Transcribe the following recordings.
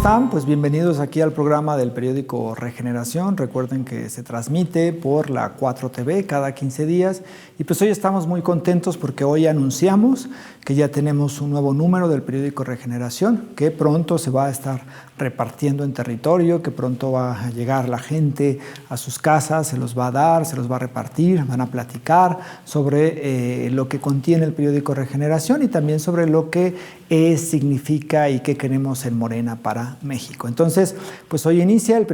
están? Pues bienvenidos aquí al programa del periódico Regeneración. Recuerden que se transmite por la 4TV cada 15 días. Y pues hoy estamos muy contentos porque hoy anunciamos que ya tenemos un nuevo número del periódico Regeneración, que pronto se va a estar repartiendo en territorio, que pronto va a llegar la gente a sus casas, se los va a dar, se los va a repartir, van a platicar sobre lo que contiene el periódico Regeneración y también sobre lo que significa y qué queremos en Morena para México. Entonces, pues hoy inicia el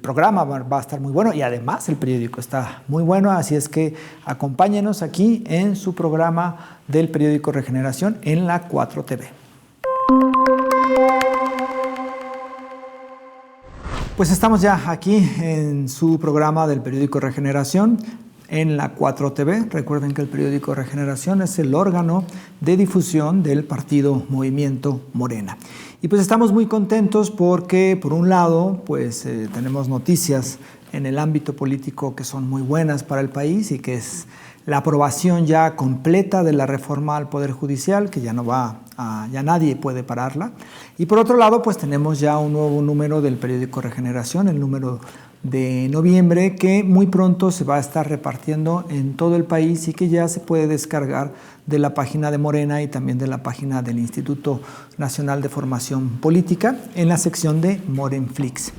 programa va a estar muy bueno y además el periódico está muy bueno, así es que acompáñenos aquí en su programa del periódico Regeneración en la 4TV. Pues estamos ya aquí en su programa del periódico Regeneración en la 4TV. Recuerden que el periódico Regeneración es el órgano de difusión del partido Movimiento Morena. Y pues estamos muy contentos porque, por un lado, pues tenemos noticias en el ámbito político que son muy buenas para el país y que es la aprobación ya completa de la reforma al Poder Judicial, que ya ya nadie puede pararla. Y por otro lado, pues tenemos ya un nuevo número del periódico Regeneración, el número de noviembre, que muy pronto se va a estar repartiendo en todo el país y que ya se puede descargar de la página de Morena y también de la página del Instituto Nacional de Formación Política en la sección de Morenflix.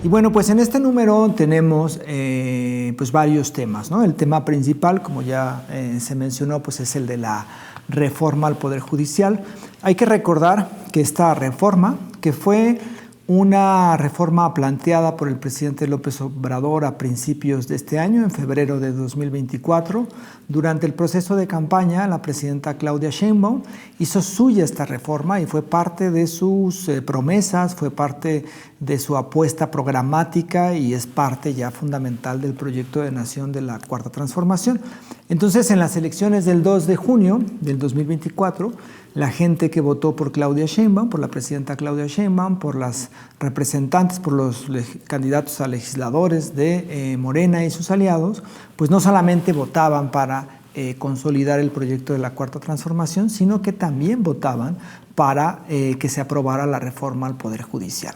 Y bueno, pues en este número tenemos pues varios temas, ¿no? El tema principal, como ya se mencionó, pues es el de la reforma al Poder Judicial. Hay que recordar que esta reforma, que fue una reforma planteada por el presidente López Obrador a principios de este año, en febrero de 2024. Durante el proceso de campaña, la presidenta Claudia Sheinbaum hizo suya esta reforma y fue parte de sus promesas, fue parte de su apuesta programática y es parte ya fundamental del proyecto de nación de la Cuarta Transformación. Entonces, en las elecciones del 2 de junio del 2024, la gente que votó por Claudia Sheinbaum, por la presidenta Claudia Sheinbaum, por las representantes, por los candidatos a legisladores de Morena y sus aliados, pues no solamente votaban para consolidar el proyecto de la Cuarta Transformación, sino que también votaban para que se aprobara la reforma al Poder Judicial.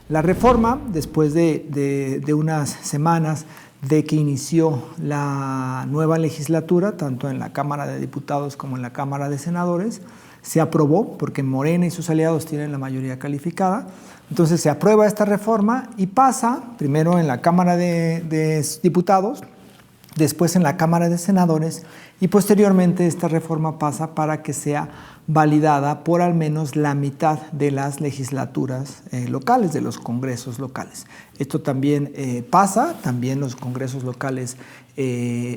La reforma, después de unas semanas de que inició la nueva legislatura, tanto en la Cámara de Diputados como en la Cámara de Senadores, se aprobó, porque Morena y sus aliados tienen la mayoría calificada. Entonces se aprueba esta reforma y pasa primero en la Cámara de Diputados, después en la Cámara de Senadores y posteriormente esta reforma pasa para que sea validada por al menos la mitad de las legislaturas locales, de los congresos locales. Esto también pasa, también los congresos locales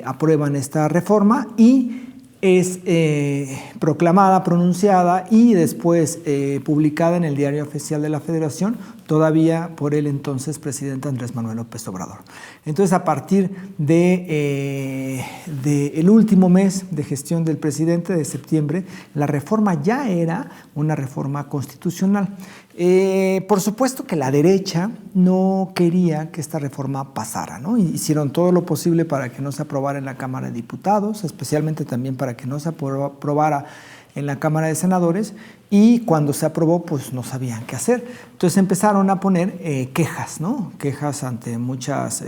aprueban esta reforma y es proclamada, pronunciada y después publicada en el Diario Oficial de la Federación, todavía por el entonces presidente Andrés Manuel López Obrador. Entonces, a partir del último mes de gestión del presidente, de septiembre, la reforma ya era una reforma constitucional. Por supuesto que la derecha no quería que esta reforma pasara, ¿no? Hicieron todo lo posible para que no se aprobara en la Cámara de Diputados, especialmente también para que no se aprobara en la Cámara de Senadores, y cuando se aprobó, pues no sabían qué hacer. Entonces empezaron a poner quejas, ¿no? Quejas ante muchas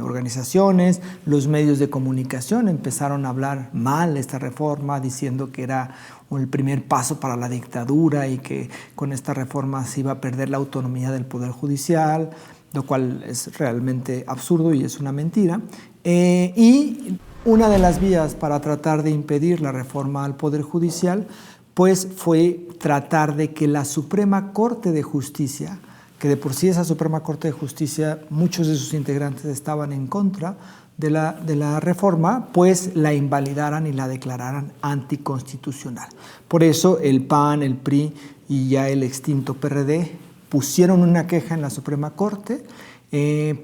organizaciones, los medios de comunicación empezaron a hablar mal de esta reforma, diciendo que era el primer paso para la dictadura y que con esta reforma se iba a perder la autonomía del Poder Judicial, lo cual es realmente absurdo y es una mentira. Y una de las vías para tratar de impedir la reforma al Poder Judicial, pues fue tratar de que la Suprema Corte de Justicia, que de por sí esa Suprema Corte de Justicia, muchos de sus integrantes estaban en contra de la reforma, pues la invalidaran y la declararan anticonstitucional. Por eso el PAN, el PRI y ya el extinto PRD pusieron una queja en la Suprema Corte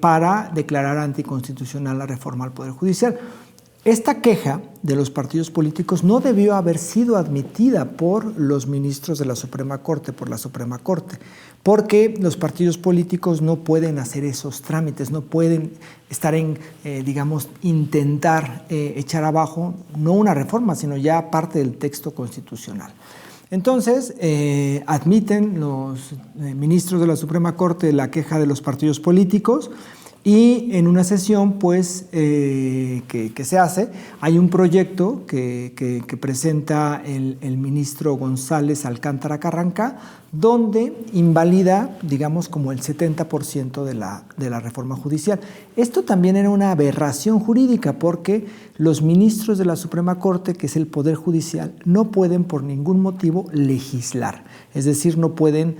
para declarar anticonstitucional la reforma al Poder Judicial. Esta queja de los partidos políticos no debió haber sido admitida por los ministros de la Suprema Corte, por la Suprema Corte, porque los partidos políticos no pueden hacer esos trámites, no pueden estar intentar echar abajo no una reforma, sino ya parte del texto constitucional. Entonces, admiten los ministros de la Suprema Corte la queja de los partidos políticos y en una sesión pues, que se hace, hay un proyecto que presenta el ministro González Alcántara Carranca, donde invalida, digamos, como el 70% de la reforma judicial. Esto también era una aberración jurídica porque los ministros de la Suprema Corte, que es el Poder Judicial, no pueden por ningún motivo legislar. Es decir, no pueden,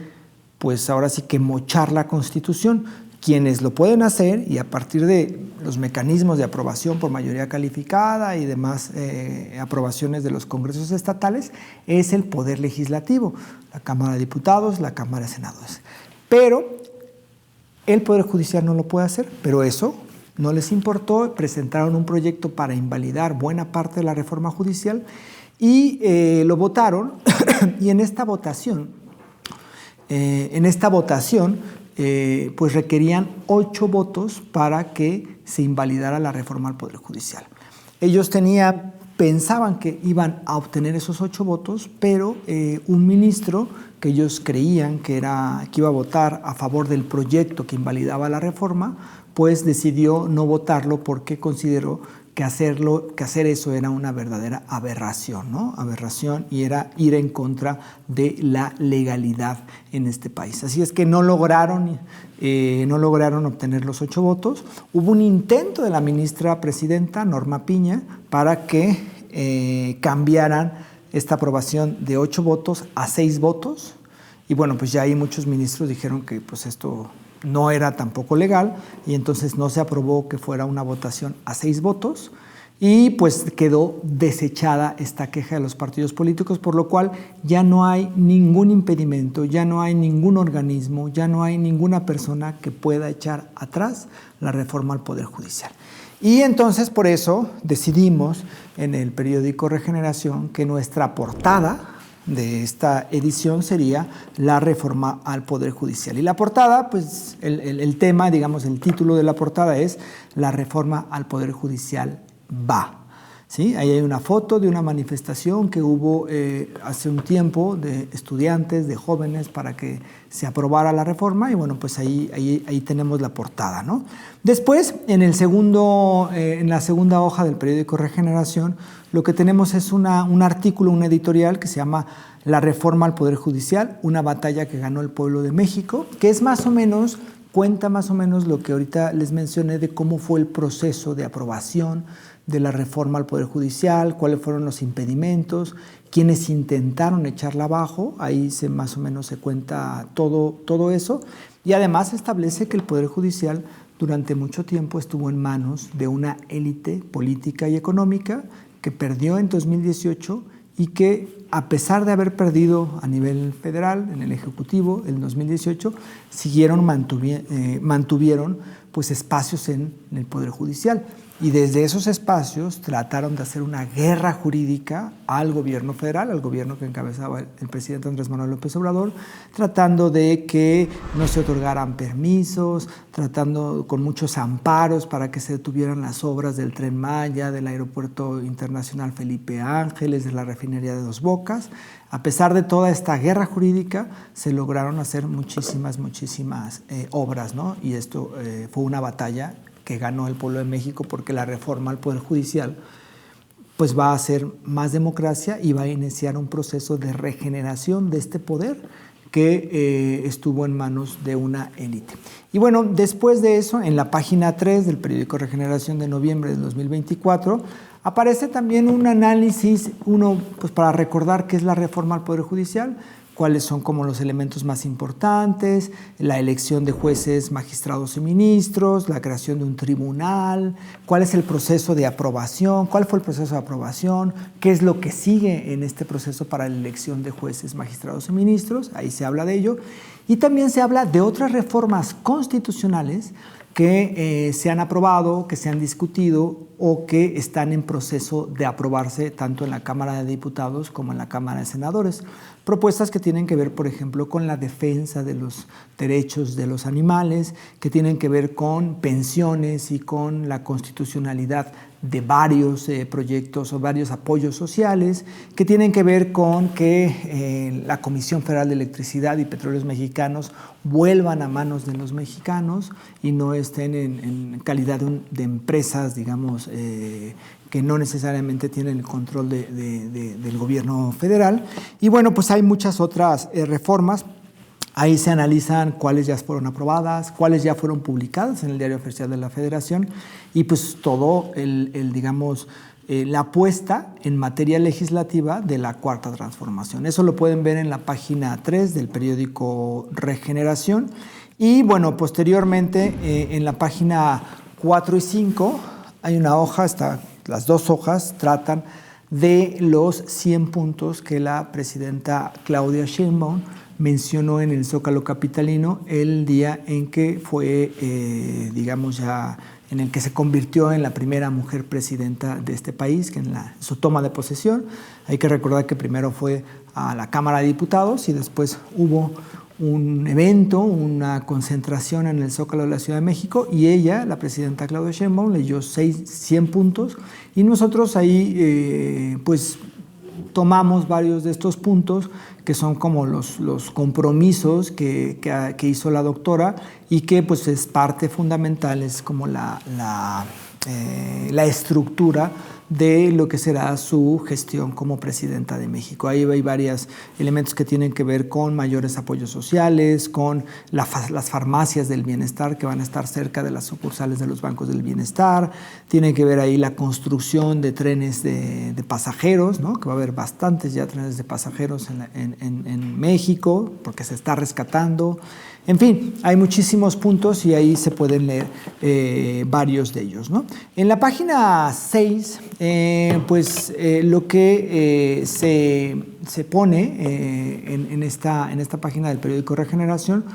pues ahora sí que mochar la Constitución. Quienes lo pueden hacer y a partir de los mecanismos de aprobación por mayoría calificada y demás aprobaciones de los congresos estatales es el Poder Legislativo, la Cámara de Diputados, la Cámara de Senadores. Pero el Poder Judicial no lo puede hacer, pero eso no les importó, presentaron un proyecto para invalidar buena parte de la reforma judicial y lo votaron y en esta votación pues requerían 8 votos para que se invalidara la reforma al Poder Judicial. Ellos pensaban que iban a obtener esos 8 votos, pero un ministro que ellos creían que iba a votar a favor del proyecto que invalidaba la reforma, pues decidió no votarlo porque consideró que hacer eso era una verdadera aberración, ¿no? Aberración y era ir en contra de la legalidad en este país. Así es que no lograron obtener los 8 votos. Hubo un intento de la ministra presidenta, Norma Piña, para que cambiaran esta aprobación de 8 votos a 6 votos. Y bueno, pues ya ahí muchos ministros dijeron que pues esto no era tampoco legal y entonces no se aprobó que fuera una votación a 6 votos y pues quedó desechada esta queja de los partidos políticos, por lo cual ya no hay ningún impedimento, ya no hay ningún organismo, ya no hay ninguna persona que pueda echar atrás la reforma al Poder Judicial. Y entonces por eso decidimos en el periódico Regeneración que nuestra portada de esta edición sería la reforma al Poder Judicial. Y la portada, pues el tema, digamos, el título de la portada es La reforma al Poder Judicial va. ¿Sí? Ahí hay una foto de una manifestación que hubo hace un tiempo de estudiantes, de jóvenes, para que se aprobara la reforma y bueno, pues ahí tenemos la portada, ¿no? Después, en la segunda hoja del periódico Regeneración, lo que tenemos es un artículo, un editorial que se llama La reforma al Poder Judicial, una batalla que ganó el pueblo de México, que es cuenta más o menos lo que ahorita les mencioné de cómo fue el proceso de aprobación de la reforma al Poder Judicial, cuáles fueron los impedimentos, quienes intentaron echarla abajo, ahí más o menos se cuenta todo eso, y además establece que el Poder Judicial durante mucho tiempo estuvo en manos de una élite política y económica que perdió en 2018 y que a pesar de haber perdido a nivel federal, en el Ejecutivo, en 2018, mantuvieron pues, espacios en el Poder Judicial. Y desde esos espacios trataron de hacer una guerra jurídica al gobierno federal, al gobierno que encabezaba el presidente Andrés Manuel López Obrador, tratando de que no se otorgaran permisos, tratando con muchos amparos para que se detuvieran las obras del Tren Maya, del Aeropuerto Internacional Felipe Ángeles, de la refinería de Dos Bocas. A pesar de toda esta guerra jurídica, se lograron hacer muchísimas obras, ¿no? Y esto fue una batalla que ganó el pueblo de México porque la reforma al Poder Judicial pues va a hacer más democracia y va a iniciar un proceso de regeneración de este poder que estuvo en manos de una élite. Y bueno, después de eso, en la página 3 del periódico Regeneración de noviembre del 2024, aparece también un análisis, pues para recordar qué es la reforma al Poder Judicial, cuáles son como los elementos más importantes, la elección de jueces, magistrados y ministros, la creación de un tribunal, cuál es el proceso de aprobación, cuál fue el proceso de aprobación, qué es lo que sigue en este proceso para la elección de jueces, magistrados y ministros, ahí se habla de ello, y también se habla de otras reformas constitucionales que se han aprobado, que se han discutido o que están en proceso de aprobarse tanto en la Cámara de Diputados como en la Cámara de Senadores. Propuestas que tienen que ver, por ejemplo, con la defensa de los derechos de los animales, que tienen que ver con pensiones y con la constitucionalidad de varios proyectos o varios apoyos sociales que tienen que ver con que la Comisión Federal de Electricidad y Petróleos Mexicanos vuelvan a manos de los mexicanos y no estén en calidad de empresas, digamos, que no necesariamente tienen el control del gobierno federal. Y bueno, pues hay muchas otras reformas. Ahí se analizan cuáles ya fueron aprobadas, cuáles ya fueron publicadas en el Diario Oficial de la Federación y pues todo digamos, la apuesta en materia legislativa de la Cuarta Transformación. Eso lo pueden ver en la página 3 del periódico Regeneración y bueno, posteriormente en la página 4 y 5 hay una hoja, las dos hojas tratan de los 100 puntos que la presidenta Claudia Sheinbaum mencionó en el Zócalo capitalino el día en que fue, digamos ya, en el que se convirtió en la primera mujer presidenta de este país, que en su toma de posesión. Hay que recordar que primero fue a la Cámara de Diputados y después hubo un evento, una concentración en el Zócalo de la Ciudad de México y ella, la presidenta Claudia Sheinbaum, leyó 100 puntos y nosotros ahí pues tomamos varios de estos puntos que son como los compromisos que hizo la doctora y que pues es parte fundamental, es como la estructura de lo que será su gestión como presidenta de México. Ahí hay varios elementos que tienen que ver con mayores apoyos sociales, con las farmacias del bienestar que van a estar cerca de las sucursales de los bancos del bienestar, tiene que ver ahí la construcción de trenes de pasajeros, ¿no? Que va a haber bastantes ya trenes de pasajeros en México, porque se está rescatando. En fin, hay muchísimos puntos y ahí se pueden leer varios de ellos, ¿no? En la página 6, lo que se pone en esta página del periódico Regeneración,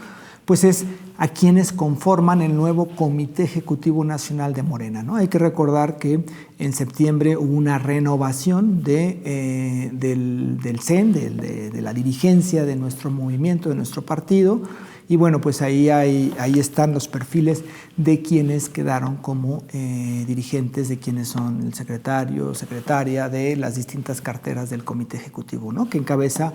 pues es a quienes conforman el nuevo Comité Ejecutivo Nacional de Morena, ¿no? Hay que recordar que en septiembre hubo una renovación del CEN, de la dirigencia de nuestro movimiento, de nuestro partido. Y bueno, pues ahí están los perfiles de quienes quedaron como dirigentes, de quienes son el secretario, secretaria de las distintas carteras del Comité Ejecutivo, ¿no? Que encabeza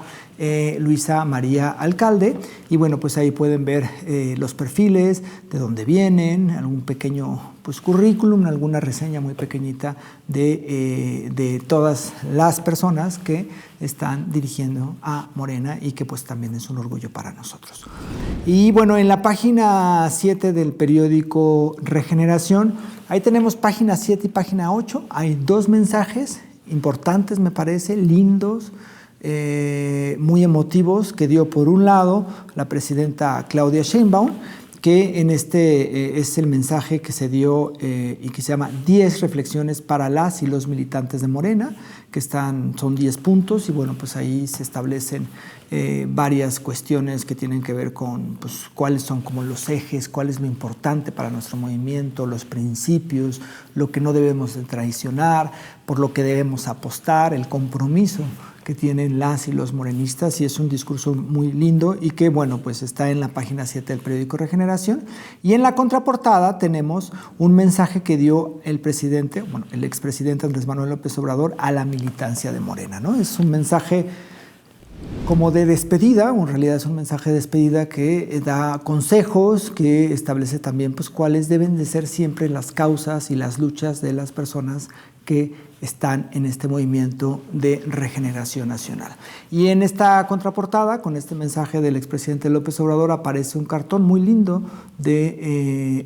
Luisa María Alcalde. Y bueno, pues ahí pueden ver los perfiles, de dónde vienen, algún pequeño currículum, alguna reseña muy pequeñita de todas las personas que están dirigiendo a Morena y que pues también es un orgullo para nosotros. Y bueno, en la página 7 del periódico Regeneración, ahí tenemos página 7 y página 8, hay dos mensajes importantes, me parece, lindos, muy emotivos, que dio por un lado la presidenta Claudia Sheinbaum, que es el mensaje que se dio y que se llama 10 reflexiones para las y los militantes de Morena, que son 10 puntos y bueno, pues ahí se establecen varias cuestiones que tienen que ver con pues, cuáles son como los ejes, cuál es lo importante para nuestro movimiento, los principios, lo que no debemos de traicionar, por lo que debemos apostar, el compromiso que tienen las y los morenistas, y es un discurso muy lindo y que, bueno, pues está en la página 7 del periódico Regeneración. Y en la contraportada tenemos un mensaje que dio el expresidente Andrés Manuel López Obrador a la militancia de Morena, ¿no? Es un mensaje como de despedida, o en realidad es un mensaje de despedida que da consejos, que establece también pues cuáles deben de ser siempre las causas y las luchas de las personas que están en este movimiento de regeneración nacional. Y en esta contraportada, con este mensaje del expresidente López Obrador, aparece un cartón muy lindo de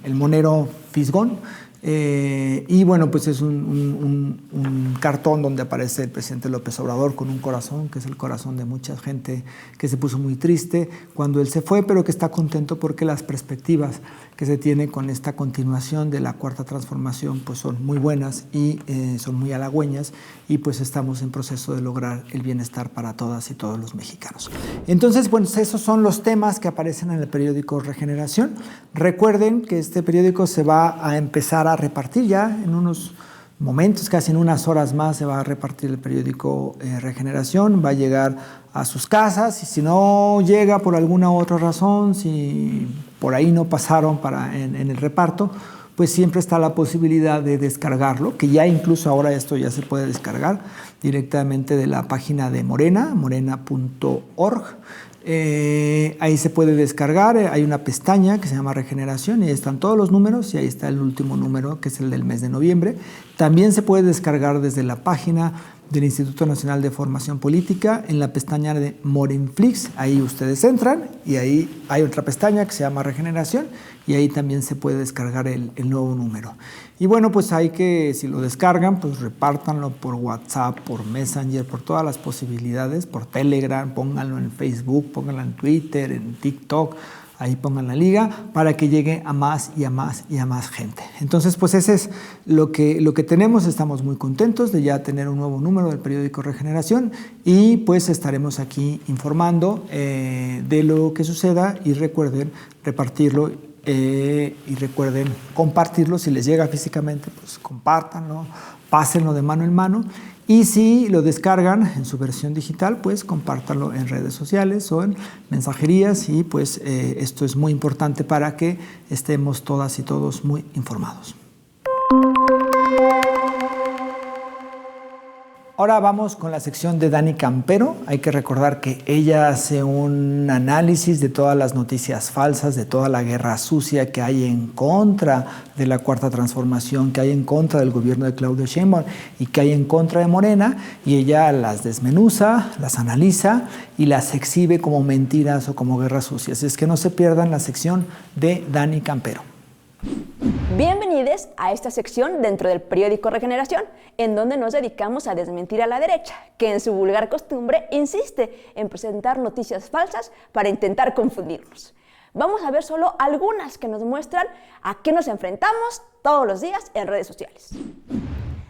el monero Fisgón. Y bueno, pues es un cartón donde aparece el presidente López Obrador con un corazón, que es el corazón de mucha gente que se puso muy triste cuando él se fue, pero que está contento porque las perspectivas que se tienen con esta continuación de la Cuarta Transformación pues son muy buenas y son muy halagüeñas, y pues estamos en proceso de lograr el bienestar para todas y todos los mexicanos. Entonces, bueno, esos son los temas que aparecen en el periódico Regeneración. Recuerden que este periódico se va a empezar a repartir ya en unos momentos, casi en unas horas más se va a repartir el periódico Regeneración, va a llegar a sus casas, y si no llega por alguna otra razón, si por ahí no pasaron en el reparto, pues siempre está la posibilidad de descargarlo, que ya incluso ahora esto ya se puede descargar directamente de la página de Morena, morena.org. Ahí se puede descargar, hay una pestaña que se llama Regeneración y ahí están todos los números y ahí está el último número que es el del mes de noviembre. También se puede descargar desde la página del Instituto Nacional de Formación Política en la pestaña de Morenflix. Ahí ustedes entran y ahí hay otra pestaña que se llama Regeneración y ahí también se puede descargar el nuevo número. Y bueno, pues hay que, si lo descargan, pues repártanlo por WhatsApp, por Messenger, por todas las posibilidades, por Telegram, pónganlo en Facebook, pónganlo en Twitter, en TikTok, ahí pongan la liga para que llegue a más y a más y a más gente. Entonces, pues ese es lo que tenemos. Estamos muy contentos de ya tener un nuevo número del periódico Regeneración y pues estaremos aquí informando de lo que suceda y recuerden repartirlo y recuerden compartirlo. Si les llega físicamente, pues compártanlo, pásenlo de mano en mano. Y si lo descargan en su versión digital, pues compártanlo en redes sociales o en mensajerías y pues esto es muy importante para que estemos todas y todos muy informados. Ahora vamos con la sección de Dani Campero. Hay que recordar que ella hace un análisis de todas las noticias falsas, de toda la guerra sucia que hay en contra de la Cuarta Transformación, que hay en contra del gobierno de Claudia Sheinbaum y que hay en contra de Morena, y ella las desmenuza, las analiza y las exhibe como mentiras o como guerras sucias. Es que no se pierdan la sección de Dani Campero. Bienvenidos a esta sección dentro del periódico Regeneración, en donde nos dedicamos a desmentir a la derecha, que en su vulgar costumbre insiste en presentar noticias falsas para intentar confundirnos. Vamos a ver solo algunas que nos muestran a qué nos enfrentamos todos los días en redes sociales.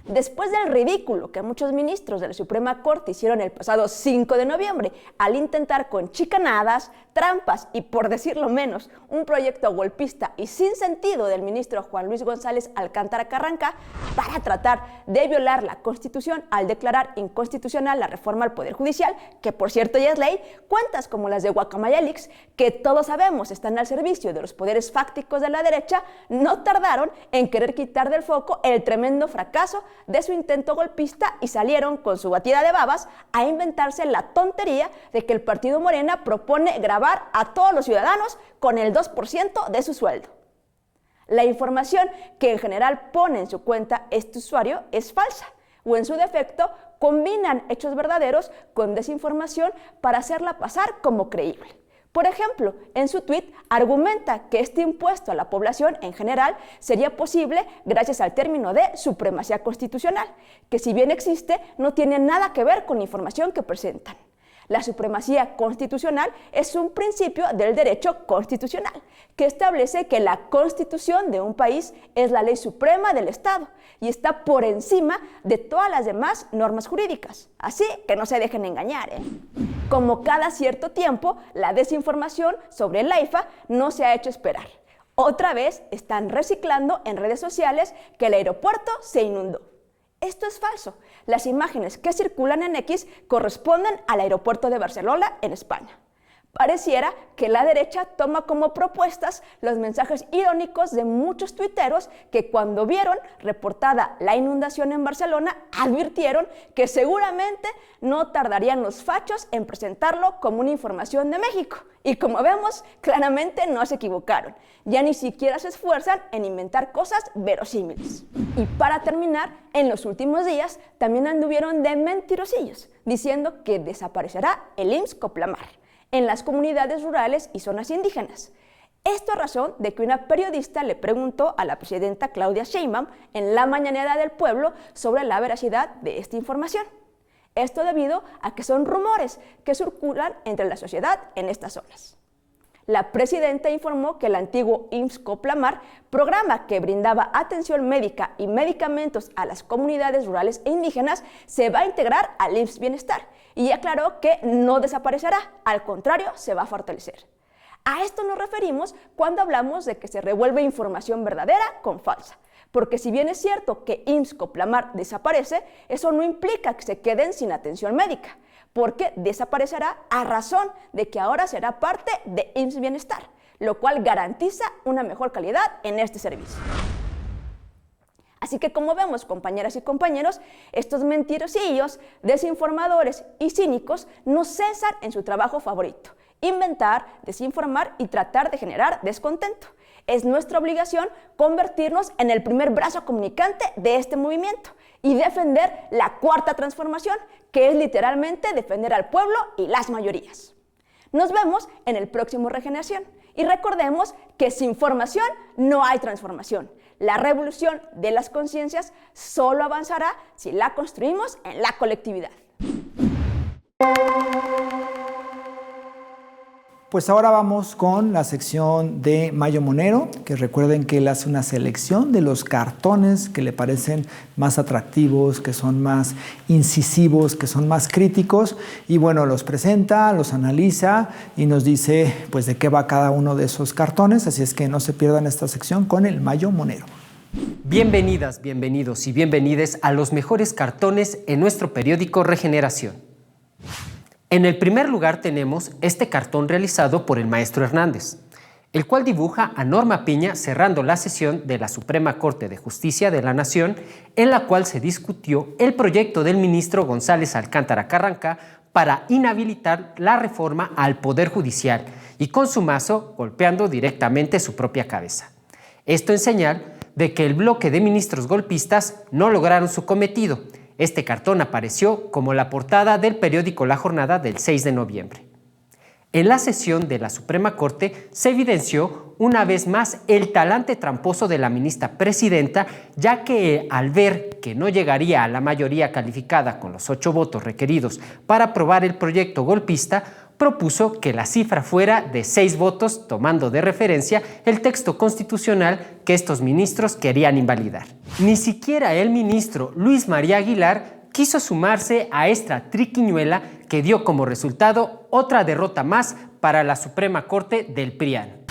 Después del ridículo que muchos ministros de la Suprema Corte hicieron el pasado 5 de noviembre al intentar con chicanadas, trampas y, por decirlo menos, un proyecto golpista y sin sentido del ministro Juan Luis González Alcántara Carranca para tratar de violar la Constitución al declarar inconstitucional la reforma al Poder Judicial, que por cierto ya es ley, cuentas como las de Guacamaya Leaks, que todos sabemos están al servicio de los poderes fácticos de la derecha, no tardaron en querer quitar del foco el tremendo fracaso de su intento golpista y salieron con su batida de babas a inventarse la tontería de que el partido Morena propone grabar a todos los ciudadanos con el 2% de su sueldo. La información que en general pone en su cuenta este usuario es falsa o en su defecto combinan hechos verdaderos con desinformación para hacerla pasar como creíble. Por ejemplo, en su tuit argumenta que este impuesto a la población en general sería posible gracias al término de supremacía constitucional, que si bien existe, no tiene nada que ver con la información que presentan. La supremacía constitucional es un principio del derecho constitucional que establece que la constitución de un país es la ley suprema del Estado y está por encima de todas las demás normas jurídicas. Así que no se dejen engañar, Como cada cierto tiempo, la desinformación sobre el AIFA no se ha hecho esperar. Otra vez están reciclando en redes sociales que el aeropuerto se inundó. Esto es falso. Las imágenes que circulan en X corresponden al aeropuerto de Barcelona, en España. Pareciera que la derecha toma como propuestas los mensajes irónicos de muchos tuiteros que cuando vieron reportada la inundación en Barcelona advirtieron que seguramente no tardarían los fachos en presentarlo como una información de México. Y como vemos, claramente no se equivocaron. Ya ni siquiera se esfuerzan en inventar cosas verosímiles. Y para terminar, en los últimos días también anduvieron de mentirosillos, diciendo que desaparecerá el IMSS Coplamar en las comunidades rurales y zonas indígenas. Esto a razón de que una periodista le preguntó a la presidenta Claudia Sheinbaum en la mañanera del pueblo sobre la veracidad de esta información. Esto debido a que son rumores que circulan entre la sociedad en estas zonas. La presidenta informó que el antiguo IMSS Coplamar, programa que brindaba atención médica y medicamentos a las comunidades rurales e indígenas, se va a integrar al IMSS Bienestar y aclaró que no desaparecerá, al contrario, se va a fortalecer. A esto nos referimos cuando hablamos de que se revuelve información verdadera con falsa. Porque si bien es cierto que IMSS Coplamar desaparece, eso no implica que se queden sin atención médica, porque desaparecerá a razón de que ahora será parte de IMSS Bienestar, lo cual garantiza una mejor calidad en este servicio. Así que como vemos, compañeras y compañeros, estos mentirosillos, desinformadores y cínicos no cesan en su trabajo favorito: inventar, desinformar y tratar de generar descontento. Es nuestra obligación convertirnos en el primer brazo comunicante de este movimiento y defender la cuarta transformación, que es literalmente defender al pueblo y las mayorías. Nos vemos en el próximo Regeneración y recordemos que sin formación no hay transformación. La revolución de las conciencias solo avanzará si la construimos en la colectividad. Pues ahora vamos con la sección de Mayo Monero, que recuerden que él hace una selección de los cartones que le parecen más atractivos, que son más incisivos, que son más críticos, y bueno, los presenta, los analiza y nos dice pues de qué va cada uno de esos cartones, así es que no se pierdan esta sección con el Mayo Monero. Bienvenidas, bienvenidos y bienvenides a los mejores cartones en nuestro periódico Regeneración. En el primer lugar tenemos este cartón realizado por el maestro Hernández, el cual dibuja a Norma Piña cerrando la sesión de la Suprema Corte de Justicia de la Nación, en la cual se discutió el proyecto del ministro González Alcántara Carranca para inhabilitar la reforma al Poder Judicial y con su mazo golpeando directamente su propia cabeza. Esto en señal de que el bloque de ministros golpistas no lograron su cometido. Este cartón apareció como la portada del periódico La Jornada del 6 de noviembre. En la sesión de la Suprema Corte se evidenció una vez más el talante tramposo de la ministra presidenta, ya que al ver que no llegaría a la mayoría calificada con los 8 votos requeridos para aprobar el proyecto golpista, propuso que la cifra fuera de 6 votos, tomando de referencia el texto constitucional que estos ministros querían invalidar. Ni siquiera el ministro Luis María Aguilar quiso sumarse a esta triquiñuela que dio como resultado otra derrota más para la Suprema Corte del PRIAN.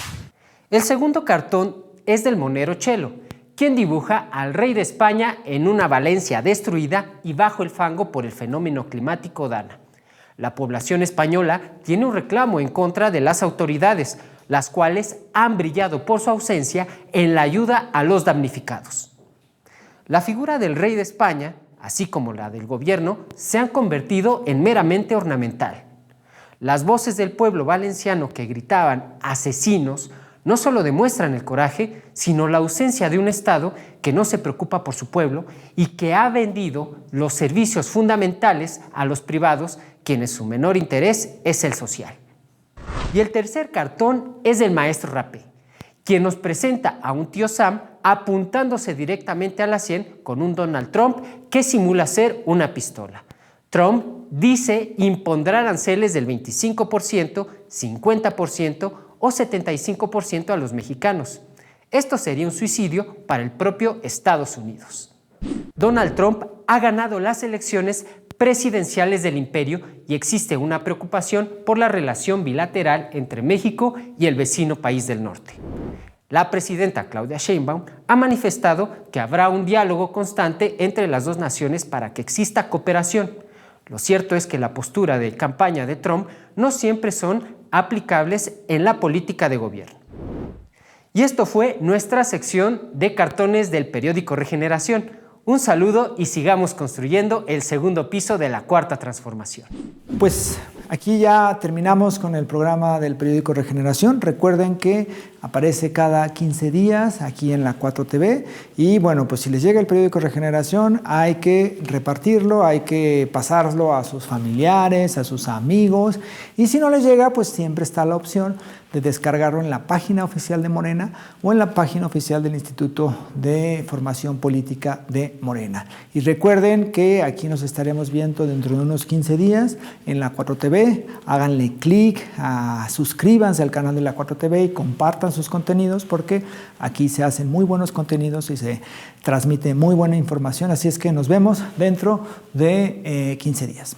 El segundo cartón es del monero Chelo, quien dibuja al rey de España en una Valencia destruida y bajo el fango por el fenómeno climático Dana. La población española tiene un reclamo en contra de las autoridades, las cuales han brillado por su ausencia en la ayuda a los damnificados. La figura del rey de España, así como la del gobierno, se han convertido en meramente ornamental. Las voces del pueblo valenciano que gritaban asesinos no solo demuestran el coraje, sino la ausencia de un Estado que no se preocupa por su pueblo y que ha vendido los servicios fundamentales a los privados, quienes su menor interés es el social. Y el tercer cartón es del maestro Rapé, quien nos presenta a un tío Sam apuntándose directamente a la sien con un Donald Trump que simula ser una pistola. Trump dice impondrá aranceles del 25%, 50% o 75% a los mexicanos. Esto sería un suicidio para el propio Estados Unidos. Donald Trump ha ganado las elecciones presidenciales del imperio y existe una preocupación por la relación bilateral entre México y el vecino país del norte. La presidenta Claudia Sheinbaum ha manifestado que habrá un diálogo constante entre las dos naciones para que exista cooperación. Lo cierto es que la postura de campaña de Trump no siempre son aplicables en la política de gobierno. Y esto fue nuestra sección de cartones del periódico Regeneración. Un saludo y sigamos construyendo el segundo piso de la cuarta transformación. Pues aquí ya terminamos con el programa del periódico Regeneración. Recuerden que aparece cada 15 días aquí en la 4TV y bueno, pues si les llega el periódico Regeneración hay que repartirlo, hay que pasarlo a sus familiares, a sus amigos y si no les llega pues siempre está la opción de descargarlo en la página oficial de Morena o en la página oficial del Instituto de Formación Política de Morena. Y recuerden que aquí nos estaremos viendo dentro de unos 15 días en la 4TV. Háganle clic, suscríbanse al canal de la 4TV y compartan sus contenidos porque aquí se hacen muy buenos contenidos y se transmite muy buena información. Así es que nos vemos dentro de 15 días.